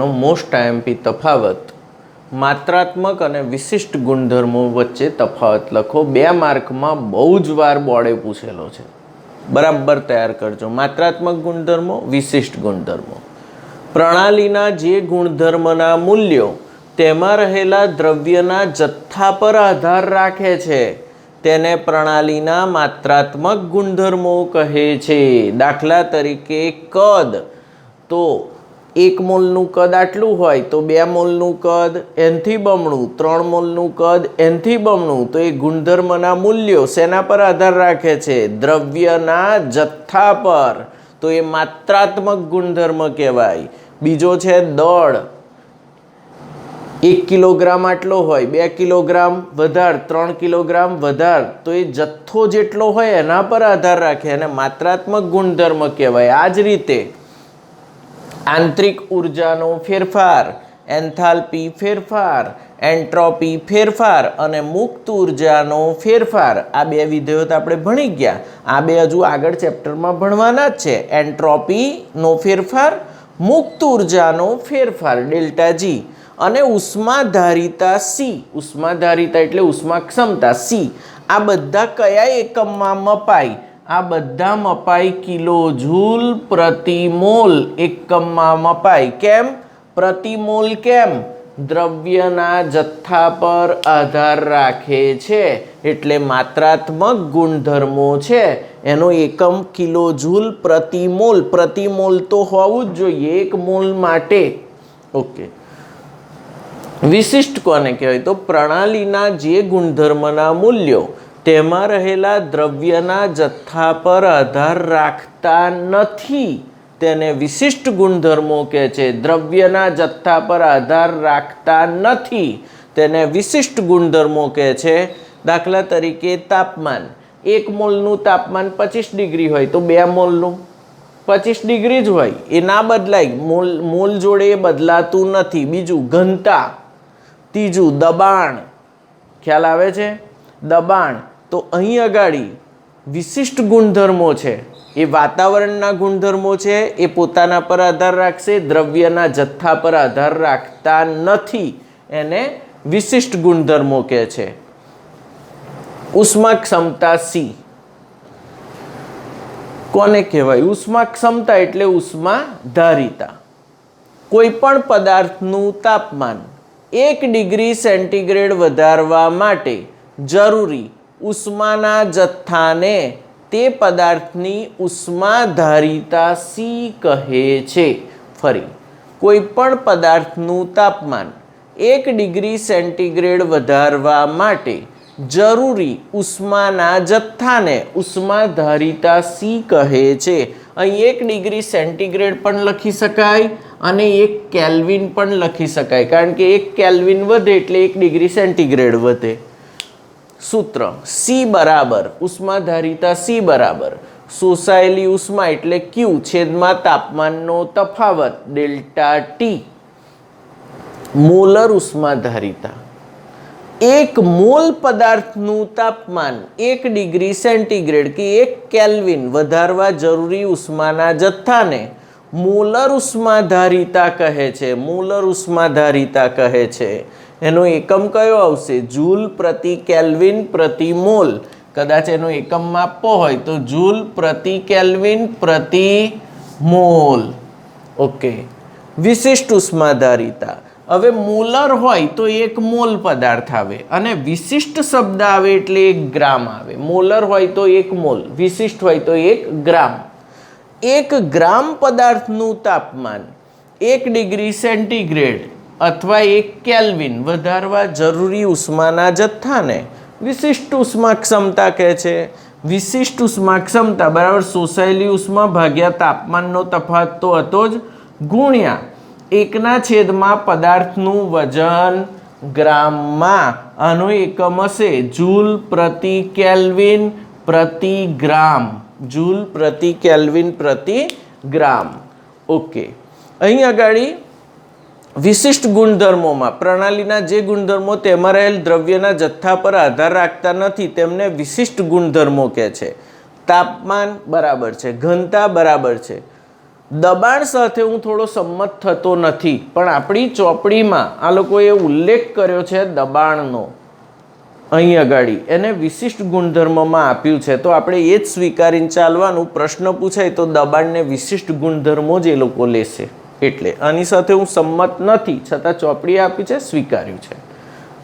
નો most IMP તફાવત માત્રાત્મક અને વિશિષ્ટ ગુણધર્મો વચ્ચે તફાવત લખો. 2 માર્કમાં બહુ જ વાર બોર્ડે પૂછેલો છે. બરાબર તૈયાર કરજો. માત્રાત્મક ગુણધર્મો, વિશિષ્ટ ગુણધર્મો. પ્રણાલીના જે ગુણધર્મના મૂલ્યો તેમાં રહેલા દ્રવ્યના જથ્થા પર આધાર રાખે છે તેને પ્રણાલીના માત્રાત્મક ગુણધર્મો કહે છે. દાખલા તરીકે કદ, તો 1 મોલનું કદ આટલું હોય તો 2 મોલનું કદ એનથી બમણું, 3 મોલનું કદ એનથી બમણું. તો એ ગુણધર્મના મૂલ્યો શેના પર આધાર રાખે છે? દ્રવ્યના જથ્થા પર. તો એ માત્રાત્મક ગુણધર્મ કહેવાય. બીજો છે દળ. 1 કિલોગ્રામ આટલો હોય, 2 કિલોગ્રામ વધાર, 3 કિલોગ્રામ વધાર, તો એ જથ્થો જેટલો હોય એના પર આધાર રાખે અને માત્રાત્મક ગુણધર્મ કહેવાય. આ જ રીતે આંતરિક ઉર્જાનો ફેરફાર, એન્થાલ્પી ફેરફાર, એન્ટ્રોપી ફેરફાર અને મુક્ત ઉર્જાનો ફેરફાર, આ 2 વિધેયો તો આપણે ભણી ગયા. આ 2 હજુ આગળ ચેપ્ટરમાં ભણવાના જ છે. એન્ટ્રોપીનો ફેરફાર, મુક્ત ઉર્જાનો ફેરફાર ડેલ્ટા જી, અને ઉષ્માધારિતા સી. ઉષ્માધારિતા એટલે ઉષ્મા ક્ષમતા સી. આ બધા કયા એકમમાં મપાય? આ બધા મપાય કિલો જૂલ પ્રતિ મોલ એકમમાં મપાય. કેમ? પ્રતિ મોલ કેમ? દ્રવ્યના જથ્થા પર આધાર રાખે છે એટલે માત્રાત્મક ગુણધર્મો છે. એનો એકમ કિલો જૂલ પ્રતિ મોલ. પ્રતિ મોલ તો હોવું જ જોઈએ 1 મોલ માટે. ઓકે. વિશિષ્ટ કોને કહેવાય? તો પ્રણાલીના જે ગુણધર્મના મૂલ્યો તેમાં રહેલા દ્રવ્યના જથ્થા પર આધાર રાખતા નથી તેને વિશિષ્ટ ગુણધર્મો કહે છે. દ્રવ્યના જથ્થા પર આધાર રાખતા નથી તેને વિશિષ્ટ ગુણધર્મો કહે છે. દાખલા તરીકે તાપમાન. 1 મોલનું તાપમાન 25 ડિગ્રી હોય તો 2 મોલનું 25 ડિગ્રી જ હોય, એ ના બદલાય. મોલ જોડે એ બદલાતું નથી. બીજું ઘનતા. ત્રીજું દબાણ. ખ્યાલ આવે છે? દબાણ. તો અહીં અગાડી વિશિષ્ટ ગુણધર્મો છે એ વાતાવરણના ગુણધર્મો છે, એ પોતાના પર આધાર રાખશે, દ્રવ્યના જથ્થા પર આધાર રાખતા નથી, એને વિશિષ્ટ ગુણધર્મો કહે છે. ઉષ્મા ક્ષમતા સી કોને કહેવાય? ઉષ્મા ક્ષમતા એટલે ઉષ્માધારિતા. કોઈ પણ પદાર્થનું તાપમાન 1 ડિગ્રી સેન્ટીગ્રેડ વધારવા માટે જરૂરી ઉષ્માના જથ્થાને તે પદાર્થની ઉષ્માધારિતા સી કહે છે. ફરી, કોઈ પણ પદાર્થનું તાપમાન 1 ડિગ્રી સેન્ટીગ્રેડ વધારવા માટે જરૂરી ઉષ્માના જથ્થાને ઉષ્માધારિતા સી કહે છે. અહીં 1 ડિગ્રી સેન્ટીગ્રેડ પણ લખી શકાય અને 1 કેલ્વિન પણ લખી શકાય, કારણ કે 1 કેલ્વિન વધે એટલે 1 ડિગ્રી સેન્ટીગ્રેડ વધે. સૂત્ર સી બરાબર, ઉષ્માધારિતા સી બરાબર શોષાયેલી ઉષ્મા એટલે ક્યુ છેદમાં તાપમાનનો તફાવત ડેલ્ટા ટી. મોલર ઉષ્માધારિતા. 1 મોલ પદાર્થનું તાપમાન 1 ડિગ્રી સેન્ટીગ્રેડ કે 1 કેલ્વિન વધારવા જરૂરી ઉષ્માના જથ્થાને મોલર ઉષ્માધારિતા કહે છે. મોલર ઉષ્માધારિતા કહે છે. એનો એકમ કયો આવશે? જૂલ પ્રતિ કેલ્વિન પ્રતિ મોલ. કદાચ એનો એકમ માપવો હોય તો જૂલ પ્રતિ કેલ્વિન પ્રતિ મોલ. ઓકે. વિશિષ્ટ ઉષ્માધારિતા. હવે મોલર હોય તો 1 મોલ પદાર્થ આવે અને વિશિષ્ટ શબ્દ આવે એટલે 1 ગ્રામ આવે. મોલર હોય તો 1 મોલ, વિશિષ્ટ હોય તો 1 ગ્રામ. 1 ગ્રામ પદાર્થનું તાપમાન 1 ડિગ્રી સેન્ટીગ્રેડ અથવા 1 કેલ્વિન વધારવા જરૂરી ઉષ્માના જથ્થાને વિશિષ્ટ ઉષ્મા ક્ષમતા કહે છે. વિશિષ્ટ ઉષ્મા ક્ષમતા બરાબર શોષાયેલી ઉષ્મા ભાગ્યા તાપમાનનો તફાવત તો હતો જ, ગુણ્યા 1ના છેદમાં પદાર્થનું વજન ગ્રામમાં. આનો એકમ હશે જૂલ પ્રતિ કેલ્વિન પ્રતિ ગ્રામ. જૂલ પ્રતિ કેલ્વિન પ્રતિ ગ્રામ. ઓકે. અહીં આગળ વિશિષ્ટ ગુણધર્મોમાં પ્રણાલીના જે ગુણધર્મો તેમાં રહેલ દ્રવ્યના જથ્થા પર આધાર રાખતા નથી તેમને વિશિષ્ટ ગુણધર્મો કહે છે. તાપમાન બરાબર છે, ઘનતા બરાબર છે, દબાણ સાથે હું થોડો સંમત થતો નથી, પણ આપણી ચોપડીમાં આ લોકોએ ઉલ્લેખ કર્યો છે દબાણનો, અહીં અગાડી એને વિશિષ્ટ ગુણધર્મમાં આપ્યું છે, તો આપણે એ જ સ્વીકારીને ચાલવાનું. પ્રશ્ન પૂછાય તો દબાણને વિશિષ્ટ ગુણધર્મો જ એ લોકો લેશે. એટલે આની સાથે હું સંમત નથી, છતાં ચોપડી આપી છે, સ્વીકાર્યું છે.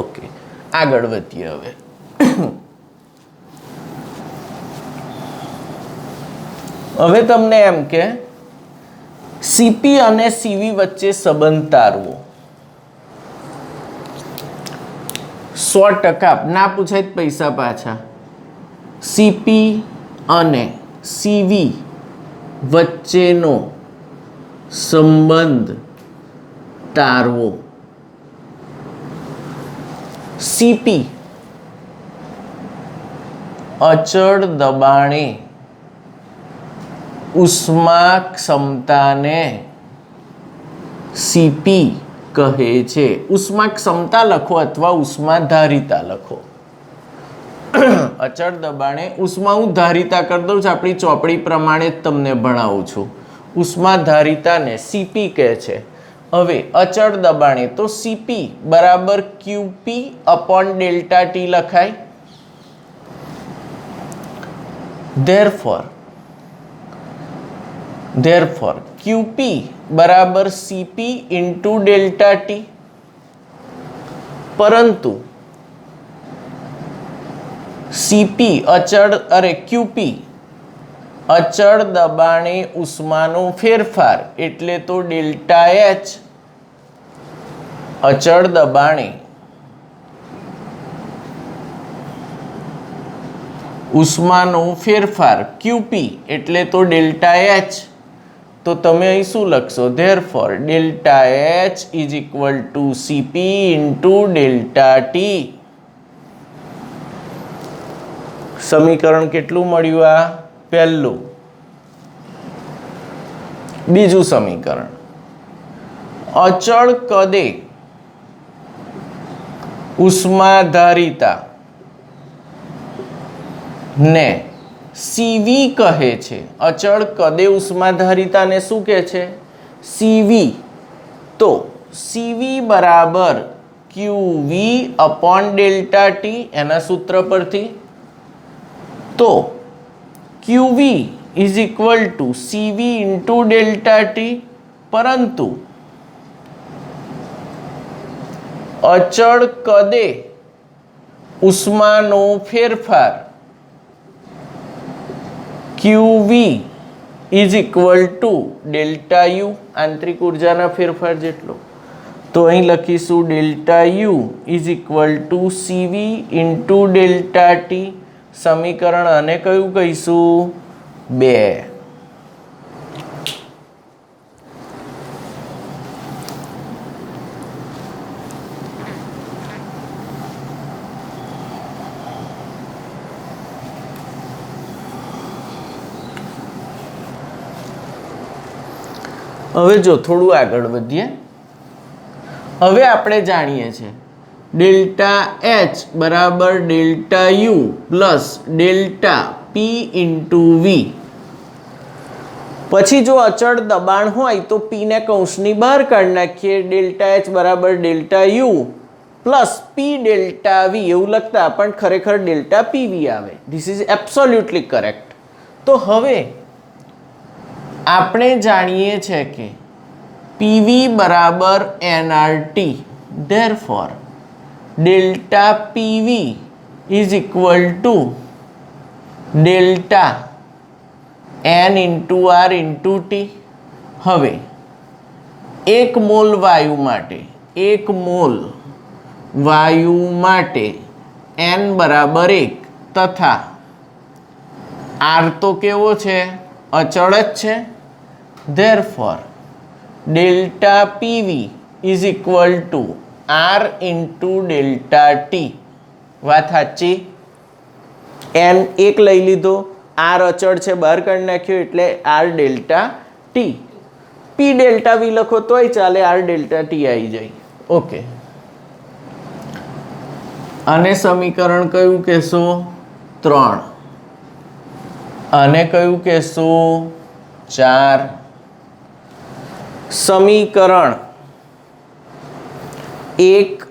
ઓકે, આગળ વધીએ હવે. હવે તમને એમ કે સીપી અને સીવી વચ્ચે સંબંધ તારવો. 100% ના પૂછાય પૈસા પાછા. સીપી અને સીવી વચ્ચેનો સંબંધ તારવો. સીપી અચળ દબાણે ઉષ્મા ક્ષમતાને સીપી કહે છે. ઉષ્મા ક્ષમતા લખો અથવા ઉષ્માધારિતા લખો. અચળ દબાણે ઉષ્મા હું ધારિતા કરી દઉં છું, આપણી ચોપડી પ્રમાણે જ તમને ભણાવું છું. ઉષ્માધારિતાને સીપી કહે છે. હવે અચળ દબાણે તો સીપી બરાબર ક્યુપી અપોન ડેલ્ટા ટી લખાય. therefore QP बराबर CP इंटू डेल्टा टी. परंतु CP अचड़ QP अचड़ दबाणे उष्मानो फेरफार एटले तो डेल्टा H अचड़ दबाणे उष्मानो फेरफार QP एटले तो डेल्टा H. तो તમે અહીં શું લખશો? therefore delta H is equal two CP into delta T. સમીકરણ કેટલું મળ્યું? આ પહેલું. બીજું સમીકરણ, અચળ કદે ઉષ્માધારિતા ને સીવી કહે છે. અચળ કદે ઉષ્માધારિતાને શું કહે છે? સીવી. તો સીવી બરાબર ક્યુવી અપોન ડેલ્ટા ટી, એના સૂત્ર પરથી. તો QV is equal to CV into delta T. પરંતુ અચળ કદે ઉષ્માનો ફેરફાર QV is equal to delta U, આંતરિક ઉર્જાના ફેરફાર જેટલો. તો અહીં લખીશું delta U is equal to CV into delta T. સમીકરણ અને કયું કહીશું? 2. હવે જો થોડું આગળ વધીએ. હવે આપણે જાણીએ છીએ ડેલ્ટા H બરાબર delta U plus delta P into V. પછી જો અચળ દબાણ હોય તો P ને કૌંસની બહાર કાઢી નાખીએ. ડેલ્ટા H બરાબર delta U plus P delta V એવું લખતા, પણ ખરેખર ડેલ્ટા પીવી આવે. This is absolutely correct. તો હવે આપણે જાણીએ છે કે પીવી બરાબર NRT. therefore delta PV is equal to delta N into R into T. હવે 1 મોલ વાયુ માટે 1 મોલ વાયુ માટે n બરાબર 1 તથા આર તો કેવો છે? અચળ જ છે. therefore delta PV is equal to R into delta T. વાત સાચી? n 1 લઈ લીધો, આર અચળ છે બહાર કાઢી નાખ્યો એટલે R delta T. P delta V લખો તોય ચાલે, આર ડેલ્ટા ટી આવી જાય. ઓકે, આને સમીકરણ કયું કહેશો? 3. આને કયું કહેશો? 4. સમીકરણ 1,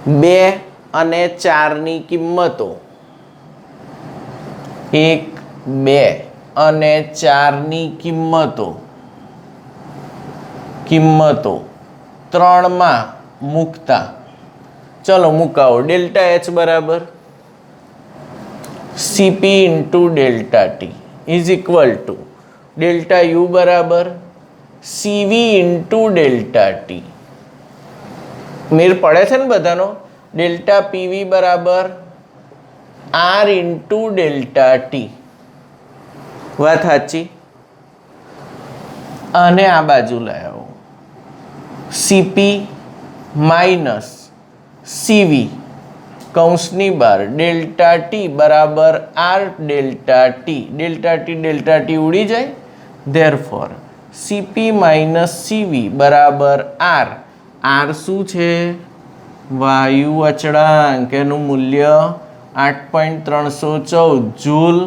2 અને 4 ની કિંમતો 1, 2 અને 4 ની કિંમતો 3 માં મૂકતા ચલો મુકાવો ડેલ્ટા એચ બરાબર CP into delta T is equal to delta you બરાબર સીવી ઇન્ટુ ડેલ્ટા ટી મેર પડે છે ને બધાનો ડેલ્ટા પીવી બરાબર આર ઇન્ટુ ડેલ્ટા ટી વાત સાચી અને આ બાજુ લાવો સીપી માઇનસ સીવી કૌંસની બહાર ડેલ્ટા ટી બરાબર આર ડેલ્ટા ટી ઉડી જાય ધેરફોર સીપી માઇનસ સીવી બરાબર આર આર શું છે વાયુ અચળાંક એનું મૂલ્ય 8.314 જૂલ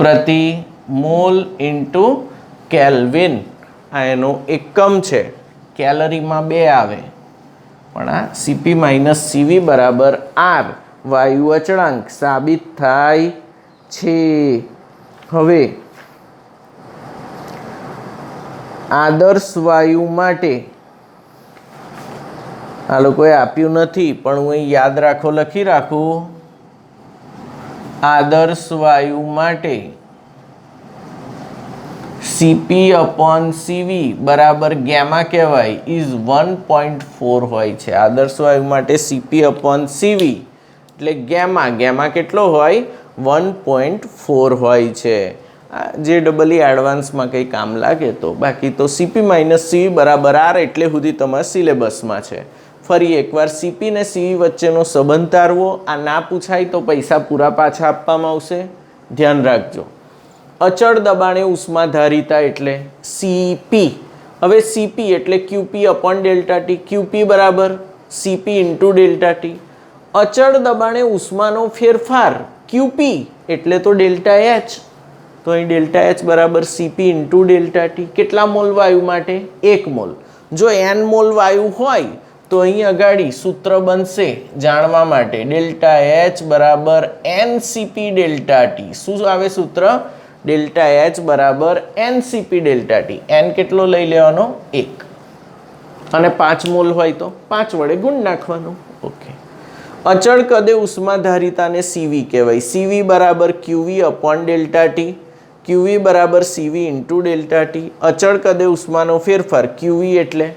પ્રતિ મોલ ઇન્ટુ કેલ્વિન આ એનો એકમ છે કેલરીમાં 2 આવે પણ આ સીપી માઇનસ સીવી બરાબર આર વાયુ અચળાંક સાબિત થાય છે હવે આદર્શ વાયુ માટે આ લોકોએ આપ્યું નથી પણ હું અહીં યાદ રાખો લખી રાખું આદર્શ વાયુ માટે સીપી અપોન સીવી બરાબર ગેમા કહેવાય ઇઝ 1.4 હોય છે આદર્શ વાયુ માટે સીપી અપોન સીવી એટલે ગેમા કેટલો હોય 1.4 હોય છે જે ડબલ એડવાન્સમાં કંઈ કામ લાગે તો બાકી તો સીપી માઇનસ સીવી બરાબર આર એટલે સુધી તમારા સિલેબસમાં છે ફરી એકવાર સીપી ને સીવી વચ્ચેનો સંબંધ તારવો આ ના પૂછાય તો પૈસા પૂરા પાછા આપવામાં આવશે ધ્યાન રાખજો અચળ દબાણે ઉષ્માધારિતા એટલે સીપી હવે સીપી એટલે ક્યુપી અપોન ડેલ્ટા ટી ક્યુપી બરાબર સીપી ઇન્ટુ ડેલ્ટા ટી અચળ દબાણે ઉષ્માનો ફેરફાર ક્યુપી એટલે તો ડેલ્ટા એચ તો અહીં ડેલ્ટા એચ બરાબર સીપી ઇન્ટુ ડેલ્ટા ટી કેટલા મોલ વાયુ માટે 1 મોલ જો n મોલ વાયુ હોય તો અહીં અગાડી સૂત્ર બનશે જાણવા માટે ડેલ્ટા એચ બરાબર એનસીપી ડેલ્ટા ટી શું આવે સૂત્ર ડેલ્ટા એચ બરાબર એનસીપી ડેલ્ટા ટી એન કેટલો લઈ લેવાનો 1 અને 5 મોલ હોય તો 5 વડે ગુણ નાખવાનું ઓકે અચળ કદે ઉષ્માધારિતાને સીવી કહેવાય સીવી બરાબર QV upon delta T QV બરાબર સીવી ઇન્ટુ ડેલ્ટા ટી અચળ કદે ઉષ્માનો ફેરફાર ક્યુવી એટલે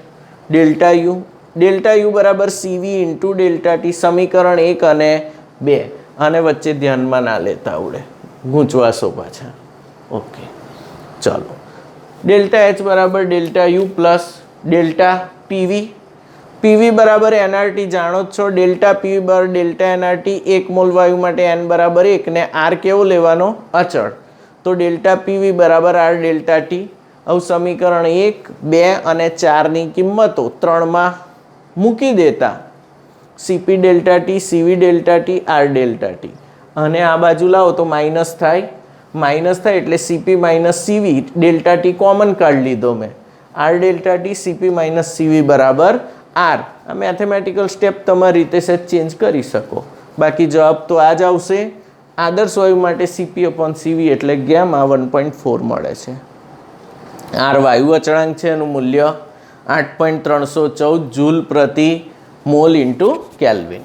ડેલ્ટા યુ બરાબર સીવી ઇન્ટુ ડેલ્ટા ટી સમીકરણ 1 અને 2 આને વચ્ચે ધ્યાનમાં ના લેતા આવડે ગૂંચવાશો પાછા ઓકે ચલો ડેલ્ટા એચ બરાબર delta U plus delta PV બરાબર એનઆરટી જાણો જ છો ડેલ્ટા પીવી બરાબર ડેલ્ટા એનઆરટી 1 મોલ વાયુ માટે એન બરાબર 1 ને આર કેવો લેવાનો અચળ તો ડેલ્ટા પીવી બરાબર આર ડેલ્ટા ટી હવે સમીકરણ 1, 2 અને 4 ની કિંમતો 3 માં મૂકી દેતા CP delta T CV delta T R delta T અને આ બાજુ લાવો તો માઇનસ થાય એટલે CP minus CV delta T common કાઢી લીધો મેં R delta T CP minus CV બરાબર આર આ મેથેમેટિકલ સ્ટેપ તમારી રીતે સેજ ચેન્જ કરી શકો બાકી જવાબ તો આ જ આવશે આદર્શ વાયુ માટે સીપી અપોન સીવી એટલે ગેમા 1.4 મળે છે આર વાયુ અચળાંક છે એનું મૂલ્ય 8.314 જૂલ પ્રતિ મોલ ઇન્ટુ કેલ્વિન